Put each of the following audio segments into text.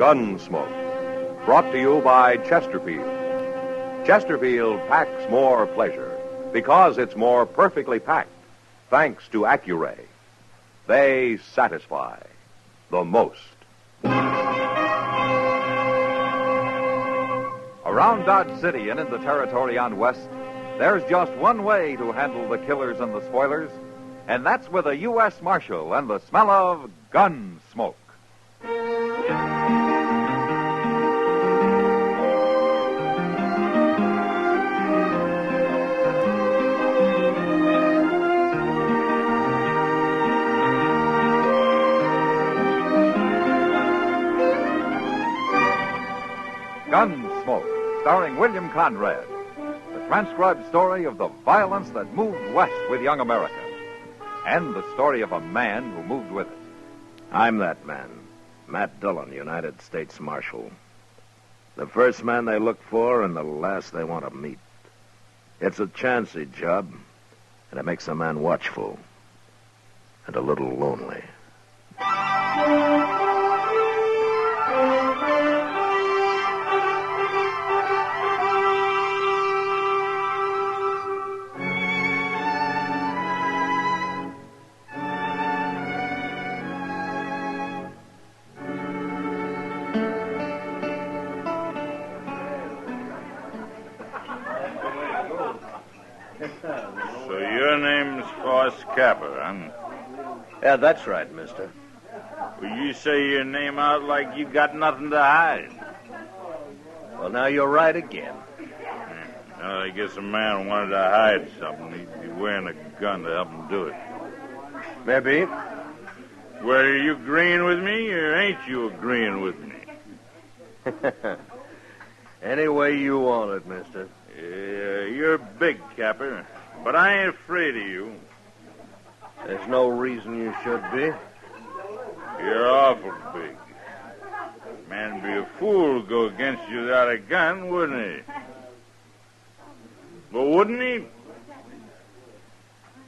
Gunsmoke, brought to you by Chesterfield. Chesterfield packs more pleasure because it's more perfectly packed, thanks to Accuray. They satisfy the most. Around Dodge City and in the territory on West, there's just one way to handle the killers and the spoilers, and that's with a U.S. Marshal and the smell of gun smoke. Gunsmoke, starring William Conrad. The transcribed story of the violence that moved west with young America. And the story of a man who moved with it. I'm that man, Matt Dillon, United States Marshal. The first man they look for and the last they want to meet. It's a chancy job, and it makes a man watchful and a little lonely. So your name's Forrest Capper, huh? Yeah, that's right, mister. Well, you say your name out like you got nothing to hide. Well, now you're right again. Well, I guess a man wanted to hide something. He'd be wearing a gun to help him do it. Maybe. Well, are you agreeing with me, or ain't you agreeing with me? Any way you want it, mister. Yeah, you're big, Capper, but I ain't afraid of you. There's no reason you should be. You're awful big. Man'd be a fool to go against you without a gun, wouldn't he? Well, wouldn't he?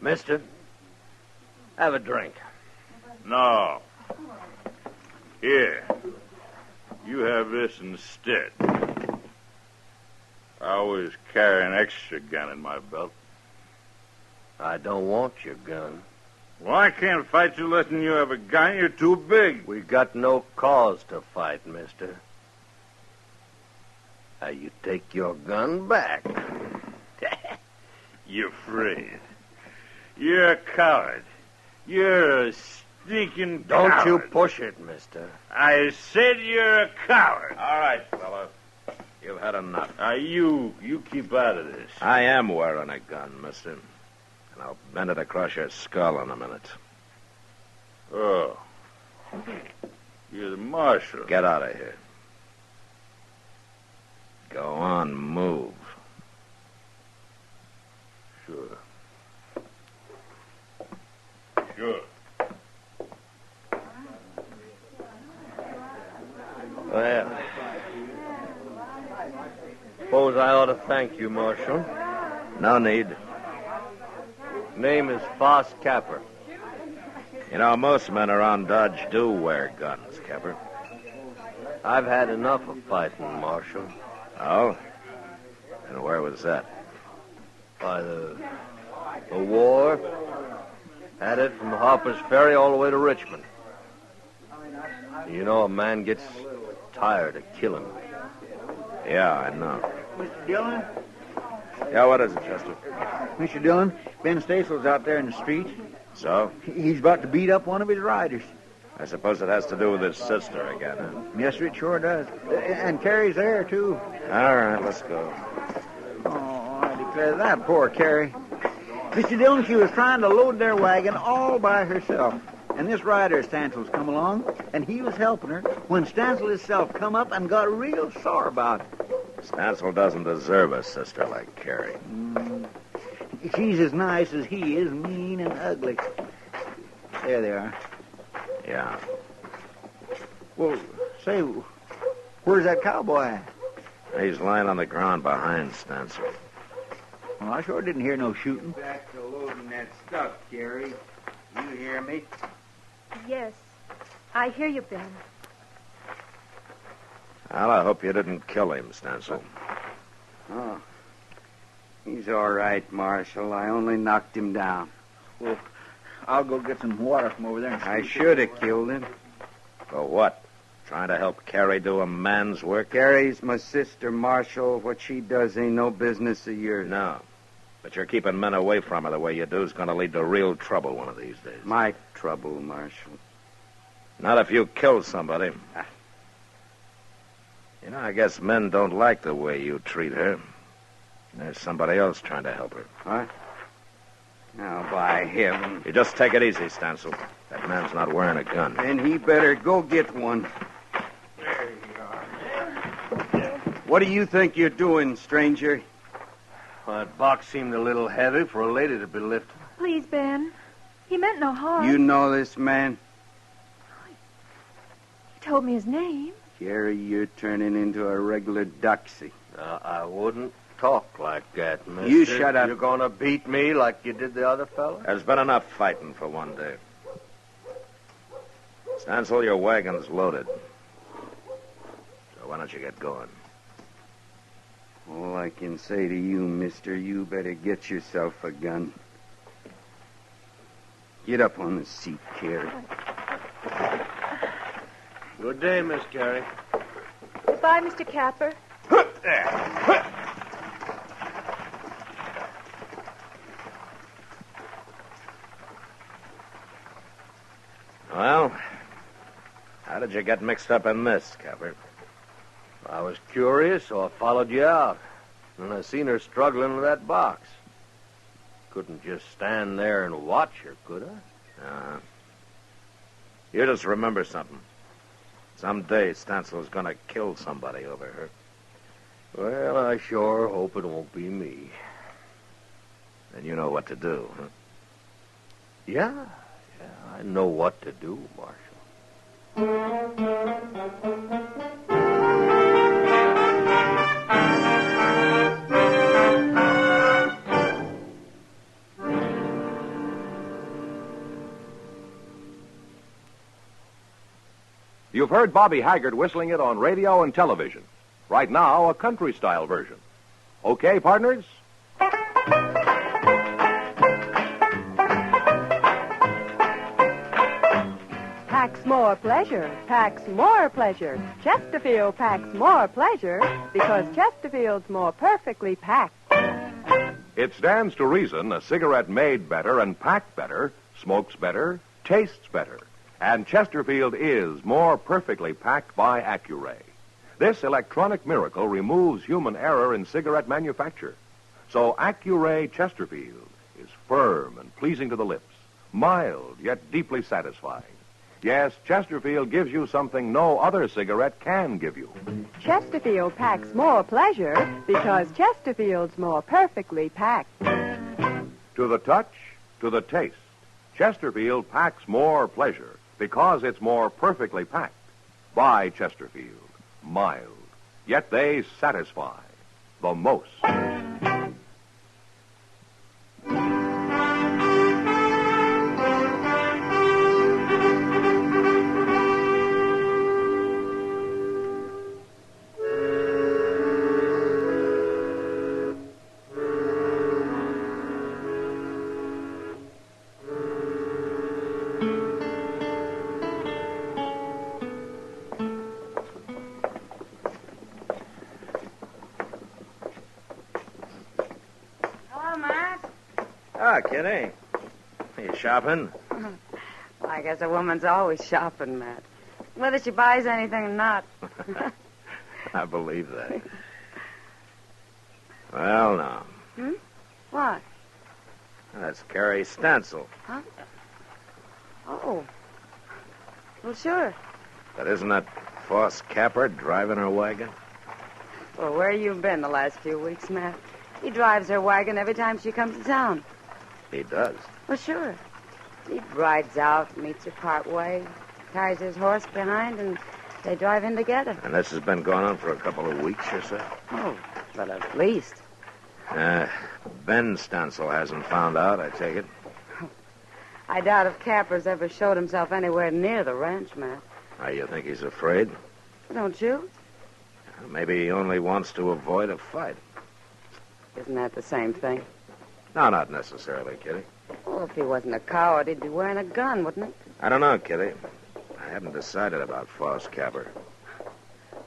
Mister, have a drink. No. Here. You have this instead. I always carry an extra gun in my belt. I don't want your gun. Well, I can't fight you letting you have a gun. You're too big. We got no cause to fight, mister. Now, you take your gun back. You're afraid. You're a coward. You're a sneaking Don't coward. you push it, mister. I said you're a coward. All right, fella. You've had enough. Now, you keep out of this. I am wearing a gun, mister. And I'll bend it across your skull in a minute. Oh. You're the marshal. Get out of here. Go on, move. Sure. Sure. Well, suppose I ought to thank you, Marshal. No need. Name is Foss Capper. You know, most men around Dodge do wear guns, Capper. I've had enough of fighting, Marshal. Oh? And where was that? By the war. Had it from Harper's Ferry all the way to Richmond. You know, a man gets tired of killing. Yeah, I know. Mr. Dillon? Yeah, what is it, Chester? Mr. Dillon, Ben Stasel's out there in the street. So? He's about to beat up one of his riders. I suppose it has to do with his sister again, huh? Yes, sir, it sure does. And Carrie's there, too. All right, let's go. Oh, I declare that poor Carrie. Mr. Dillon, she was trying to load their wagon all by herself. And this rider, Stansel's, come along, and he was helping her when Stansel himself come up and got real sore about it. Stansel doesn't deserve a sister like Carrie. She's as nice as he is, mean and ugly. There they are. Yeah. Well, say, where's that cowboy at? He's lying on the ground behind Stansel. Well, I sure didn't hear no shooting. Back to loading that stuff, Carrie. You hear me? Yes. I hear you, Ben. Well, I hope you didn't kill him, Stansel. Oh. He's all right, Marshal. I only knocked him down. Well, I'll go get some water from over there. I should have killed him. For what? Trying to help Carrie do a man's work? Carrie's my sister, Marshal. What she does ain't no business of yours. No. But you're keeping men away from her the way you do is going to lead to real trouble one of these days. My trouble, Marshal. Not if you kill somebody. You know, I guess men don't like the way you treat her. There's somebody else trying to help her. What? Now, by heaven. You just take it easy, Stansel. That man's not wearing a gun. Then he better go get one. There you are. What do you think you're doing, stranger? Well, that box seemed a little heavy for a lady to be lifting. Please, Ben. He meant no harm. You know this man? He told me his name. Gary, you're turning into a regular doxy. I wouldn't talk like that, mister. You shut up. You're going to beat me like you did the other fella? There's been enough fighting for one day. Stansel, your wagon's loaded. So why don't you get going? All I can say to you, mister, you better get yourself a gun. Get up on the seat, Carrie. Good day, Miss Carrie. Goodbye, Mr. Capper. Well, how did you get mixed up in this, Capper? I was curious, so I followed you out. And I seen her struggling with that box. Couldn't just stand there and watch her, could I? Uh-huh. You just remember something. Someday Stansel's going to kill somebody over her. Well, I sure hope it won't be me. And you know what to do, huh? Yeah, I know what to do, Marshal. You've heard Bobby Haggart whistling it on radio and television. Right now, a country-style version. Okay, partners? Packs more pleasure, packs more pleasure. Chesterfield packs more pleasure because Chesterfield's more perfectly packed. It stands to reason a cigarette made better and packed better smokes better, tastes better. And Chesterfield is more perfectly packed by Accuray. This electronic miracle removes human error in cigarette manufacture. So Accuray Chesterfield is firm and pleasing to the lips, mild yet deeply satisfying. Yes, Chesterfield gives you something no other cigarette can give you. Chesterfield packs more pleasure because Chesterfield's more perfectly packed. To the touch, to the taste, Chesterfield packs more pleasure because it's more perfectly packed. By Chesterfield, mild, yet they satisfy the most. Ah, Kitty. Are you shopping? Well, I guess a woman's always shopping, Matt. Whether she buys anything or not. I believe that. Well, now. What? That's Carrie Stansel. Huh? Oh. Well, sure. But isn't that Foss Capper driving her wagon? Well, where you been the last few weeks, Matt? He drives her wagon every time she comes to town. He does. Well, sure. He rides out, meets her part way, ties his horse behind, and they drive in together. And this has been going on for a couple of weeks or so? Oh, but at least. Ben Stansel hasn't found out, I take it. I doubt if Capper's ever showed himself anywhere near the ranch, Matt. You think he's afraid? Don't you? Maybe he only wants to avoid a fight. Isn't that the same thing? No, not necessarily, Kitty. Well, if he wasn't a coward, he'd be wearing a gun, wouldn't he? I don't know, Kitty. I haven't decided about Foss Capper.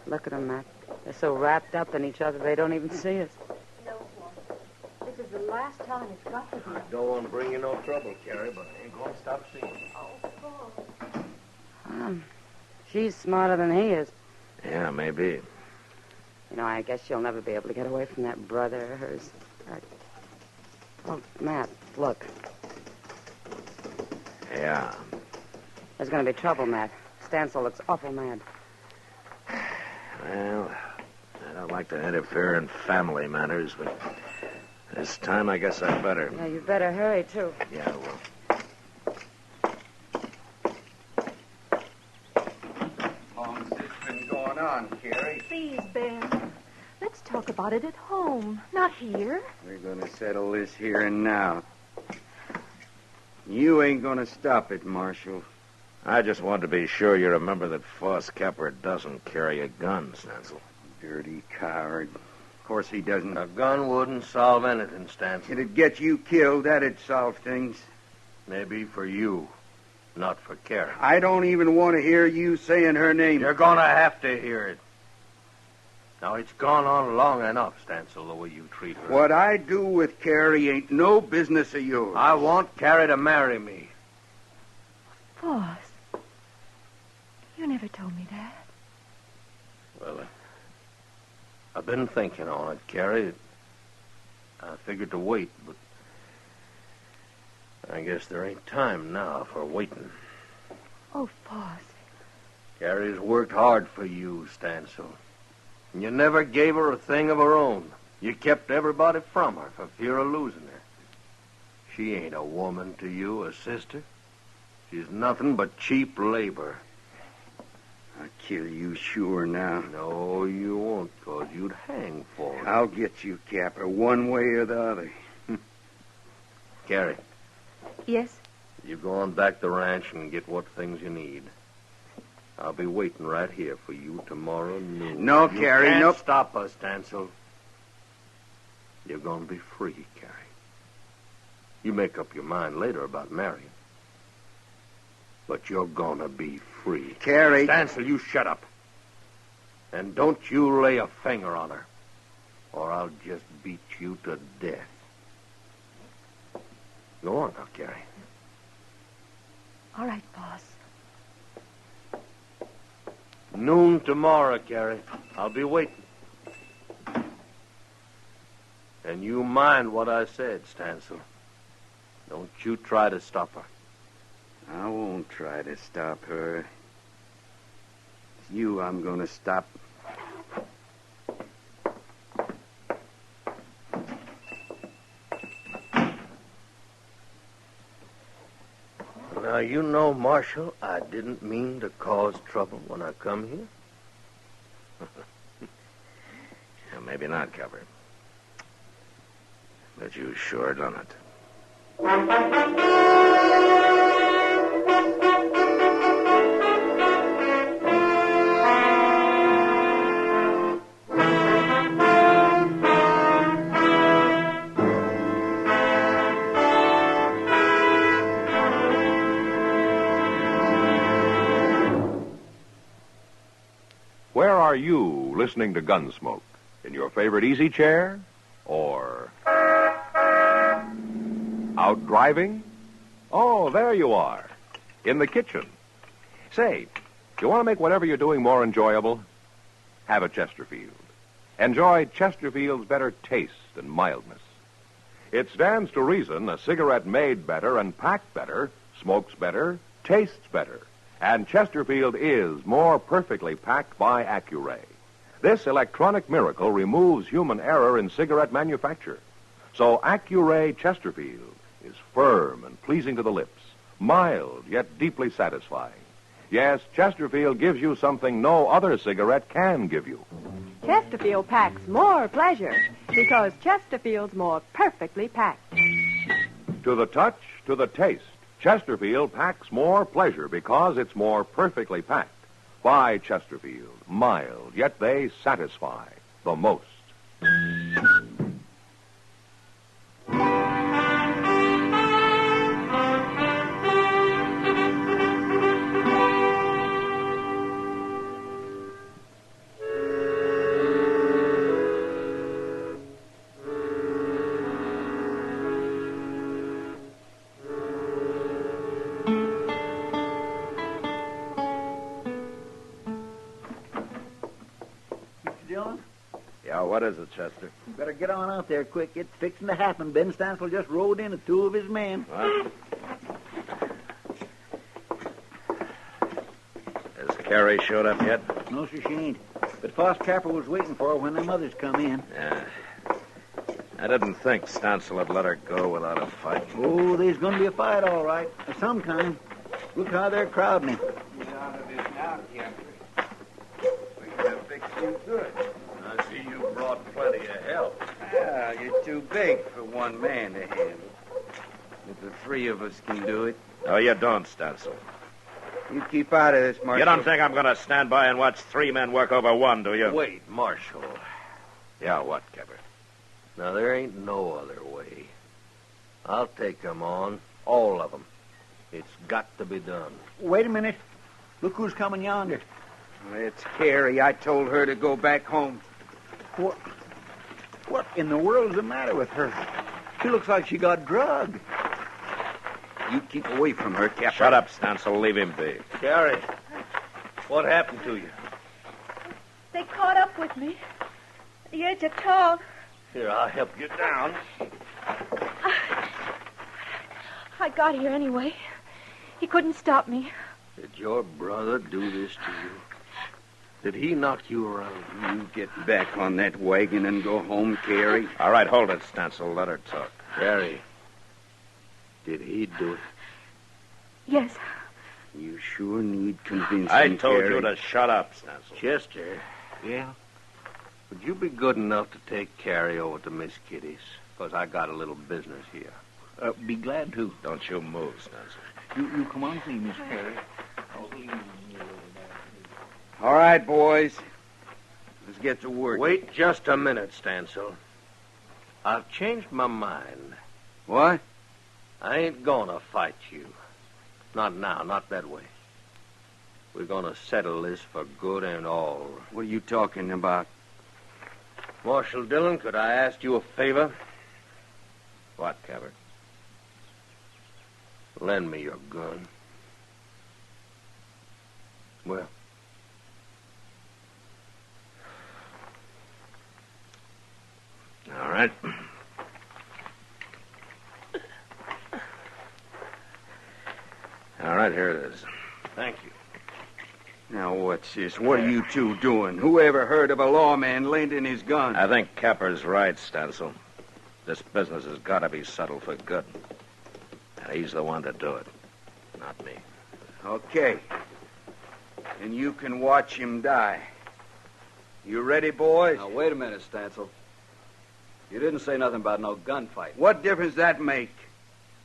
Look at them, Matt. They're so wrapped up in each other they don't even see us. No, This is the last time it's got to be. I don't want to bring you no trouble, Carrie, but I ain't going to stop seeing you. She's smarter than he is. Yeah, maybe. You know, I guess she'll never be able to get away from that brother of hers. Oh, Matt, look. Yeah. There's going to be trouble, Matt. Stansel looks awful mad. Well, I don't like to interfere in family matters, but this time I guess I better. Yeah, you better hurry, too. Yeah, I will. How long's this been going on, Carrie? Please, Ben. Let's talk about it at home, not here. We're going to settle this here and now. You ain't going to stop it, Marshal. I just wanted to be sure you remember that Foss Capper doesn't carry a gun, Stansel. Dirty coward. Of course he doesn't. A gun wouldn't solve anything, Stanton. It'd get you killed. That'd solve things. Maybe for you, not for Carrie. I don't even want to hear you saying her name. You're going to have to hear it. Now, it's gone on long enough, Stansel, the way you treat her. What I do with Carrie ain't no business of yours. I want Carrie to marry me. Foss. You never told me that. Well, I've been thinking on it, Carrie. I figured to wait, but I guess there ain't time now for waiting. Oh, Foss. Carrie's worked hard for you, Stansel. And you never gave her a thing of her own. You kept everybody from her for fear of losing her. She ain't a woman to you, a sister. She's nothing but cheap labor. I'll kill you sure now. No, you won't, 'cause you'd hang for it. I'll get you, Capper, one way or the other. Carrie, Yes? you go on back to the ranch and get what things you need. I'll be waiting right here for you tomorrow noon. No, Carrie, you can't no. stop us, Stansel. You're going to be free, Carrie. You make up your mind later about marrying. But you're going to be free. Carrie. Stansel, you shut up. And don't you lay a finger on her, or I'll just beat you to death. Go on now, Carrie. All right, Foss. Noon tomorrow, Carrie. I'll be waiting. And you mind what I said, Stansel. Don't you try to stop her. I won't try to stop her. It's you I'm going to stop. Now, you know, Marshal, I didn't mean to cause trouble when I come here. Yeah, maybe not, Capper. But you sure done it. Where are you listening to Gunsmoke? In your favorite easy chair? Or out driving? Oh, there you are. In the kitchen. Say, you want to make whatever you're doing more enjoyable? Have a Chesterfield. Enjoy Chesterfield's better taste and mildness. It stands to reason a cigarette made better and packed better, smokes better, tastes better. And Chesterfield is more perfectly packed by Accuray. This electronic miracle removes human error in cigarette manufacture. So Accuray Chesterfield is firm and pleasing to the lips, mild yet deeply satisfying. Yes, Chesterfield gives you something no other cigarette can give you. Chesterfield packs more pleasure because Chesterfield's more perfectly packed. To the touch, to the taste, Chesterfield packs more pleasure because it's more perfectly packed. by Chesterfield. Mild, yet they satisfy the most. Dillon, Yeah, what is it, Chester? you better get on out there quick. It's fixing to happen. Ben Stansel just rode in with 2 of his men. What? Has Carrie showed up yet? No, sir, she ain't. But Foss Capper was waiting for her when them others come in. Yeah. I didn't think Stansel would let her go without a fight. Oh, there's going to be a fight, all right. Of some kind. Look how they're crowding him. Get out of this now, Captain. We're going to fix you good. I see you brought plenty of help. Well, you're too big for one man to handle. If the 3 of us can do it, No, you don't, Stansel. you keep out of this, Marshal. You don't think I'm going to stand by and watch 3 men work over 1, do you? Wait, Marshal. Yeah, what, Capper? Now, there ain't no other way. I'll take them on, all of them. It's got to be done. Wait a minute. Look who's coming yonder. It's Carrie. I told her to go back home. What in the world's the matter with her? She looks like she got drugged. You keep away from her, Captain. Shut up, Stansel. Leave him be. Carrie, what happened to you? They caught up with me at the edge of town. Here, I'll help you down. I got here anyway. He couldn't stop me. Did your brother do this to you? Did he knock you around? You get back on that wagon and go home, Carrie. All right, hold it, Stansel. Let her talk. Carrie, did he do it? Yes. You sure need convincing, I told Carrie. you to shut up, Stansel. Chester. Yeah? Would you be good enough to take Carrie over to Miss Kitty's? Because I got a little business here. Be glad to. Don't you move, Stansel. You come on, see, Miss Carrie. All right, boys. Let's get to work. Wait just a minute, Stansel. I've changed my mind. What? I ain't gonna fight you. Not now, not that way. We're gonna settle this for good and all. What are you talking about? Marshal Dillon, could I ask you a favor? What, Capper? Lend me your gun. Well, All right. All right, here it is. thank you. Now, what's this? What are you 2 doing? Who ever heard of a lawman lending his gun? I think Capper's right, Stansel. This business has got to be settled for good. And he's the one to do it, not me. Okay. And you can watch him die. You ready, boys? Now, wait a minute, Stansel. You didn't say nothing about no gunfight. What difference does that make?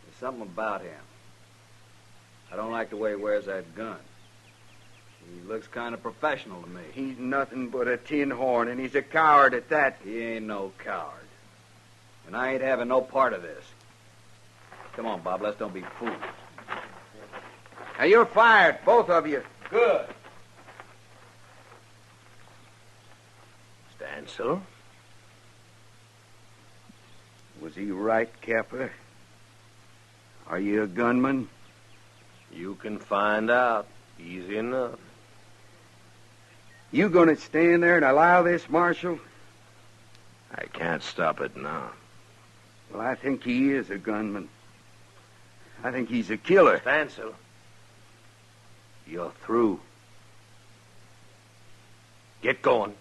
There's something about him. I don't like the way he wears that gun. He looks kind of professional to me. He's nothing but a tin horn, and he's a coward at that. He ain't no coward. And I ain't having no part of this. Come on, Bob, let's don't be fools. Now, you're fired, both of you. Good. Stansel? Was he right, Capper? Are you a gunman? You can find out. Easy enough. You gonna stand there and allow this, Marshal? I can't stop it now. Well, I think he is a gunman. I think he's a killer. Stansel, you're through. Get going.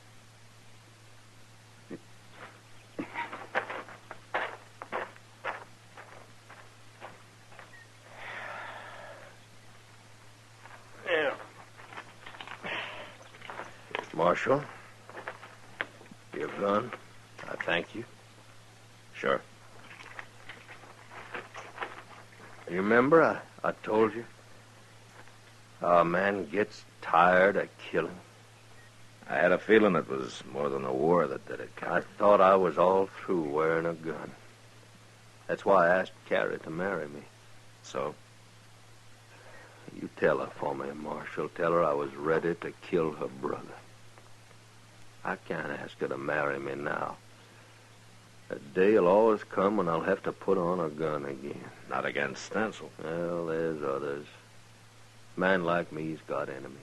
Yeah. Marshal, your gun. I thank you. Sure. You remember I told you? how a man gets tired of killing. I had a feeling it was more than the war that did it, I Captain. thought I was all through wearing a gun. That's why I asked Carrie to marry me. So? You tell her for me, Marshal. Tell her I was ready to kill her brother. I can't ask her to marry me now. A day will always come when I'll have to put on a gun again. Not against Stancil. Well, there's others. A man like me's got enemies.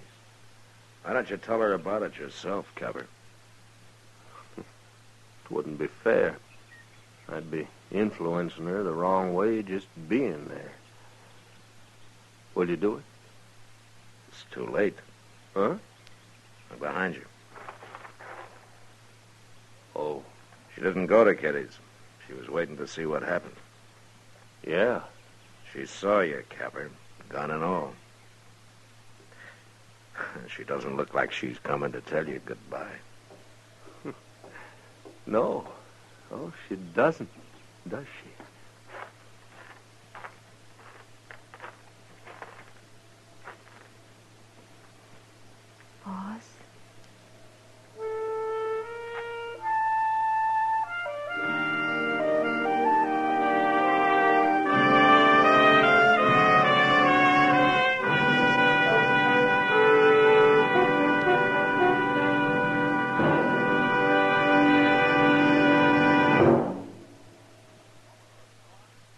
Why don't you tell her about it yourself, Capper? It wouldn't be fair. I'd be influencing her the wrong way just being there. Will you do it? It's too late. Huh? I'm behind you. Oh. She didn't go to Kitty's. She was waiting to see what happened. Yeah. She saw you, Capper, gun and all. She doesn't look like she's coming to tell you goodbye. No. Oh, she doesn't, does she? Boss?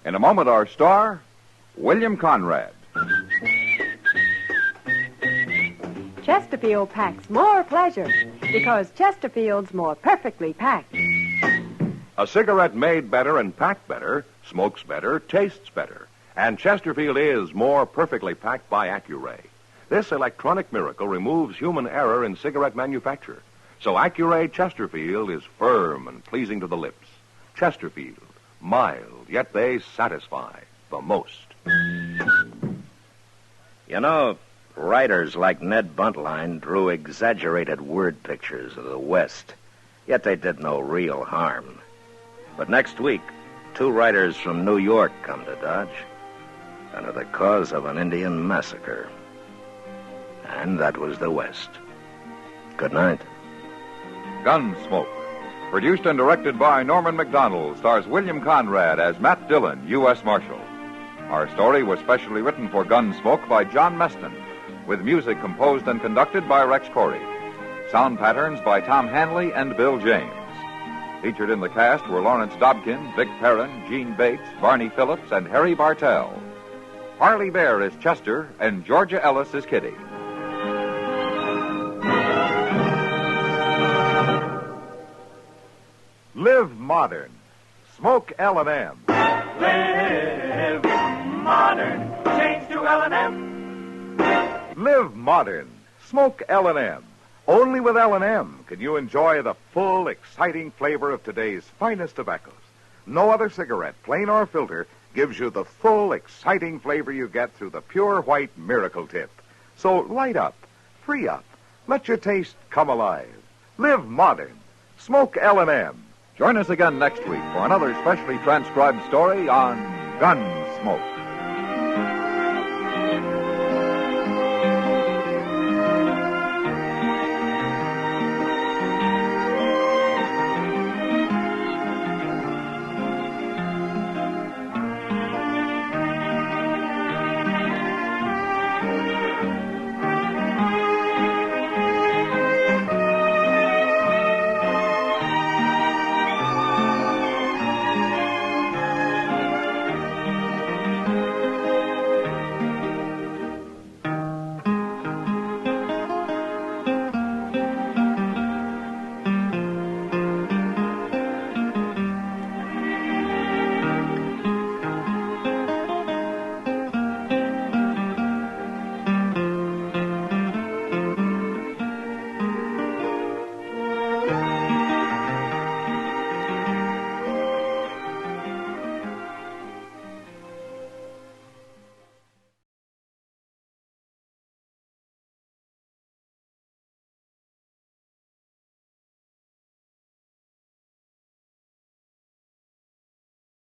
In a moment, our star, William Conrad. Chesterfield packs more pleasure because Chesterfield's more perfectly packed. A cigarette made better and packed better, smokes better, tastes better. And Chesterfield is more perfectly packed by Accuray. This electronic miracle removes human error in cigarette manufacture. So Accuray Chesterfield is firm and pleasing to the lips. Chesterfield, mild, yet they satisfy the most. You know, writers like Ned Buntline drew exaggerated word pictures of the West, yet they did no real harm. But next week, 2 writers from New York come to Dodge and are the cause of an Indian massacre. And that was the West. Good night. Gunsmoke. Produced and directed by Norman MacDonald, stars William Conrad as Matt Dillon, U.S. Marshal. Our story was specially written for Gunsmoke by John Meston, with music composed and conducted by Rex Corey. Sound patterns by Tom Hanley and Bill James. Featured in the cast were Lawrence Dobkin, Vic Perrin, Gene Bates, Barney Phillips, and Harry Bartell. Harley Bear is Chester, and Georgia Ellis is Kitty. Live modern. Smoke L&M. Live modern. Change to L&M. Live modern. Smoke L&M. Only with L&M can you enjoy the full, exciting flavor of today's finest tobaccos. No other cigarette, plain or filter, gives you the full, exciting flavor you get through the pure white miracle tip. So light up, free up, let your taste come alive. Live modern. Smoke L&M. Join us again next week for another specially transcribed story on Gunsmoke.